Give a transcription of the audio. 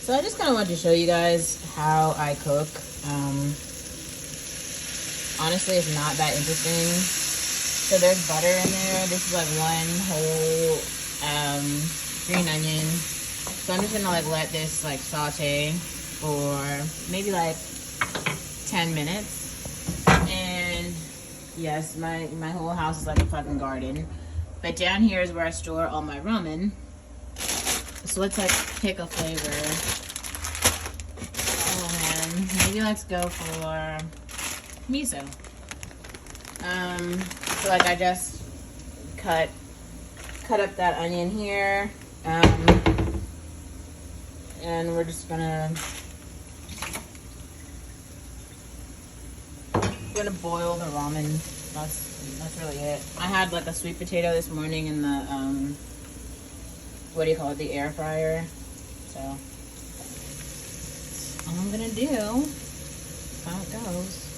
So I just kind of wanted to show you guys how I cook. Honestly, it's not that interesting. So there's butter in there. This is like one whole green onion. So I'm just gonna like let this like saute for maybe like 10 minutes. And yes, my whole house is like a fucking garden. But down here is where I store all my ramen. So let's like pick a flavor. And maybe let's go for miso. So like I just cut up that onion here. And we're just gonna boil the ramen. That's really it. I had like a sweet potato this morning in the what do you call it, the air fryer. So all I'm gonna do, how it goes.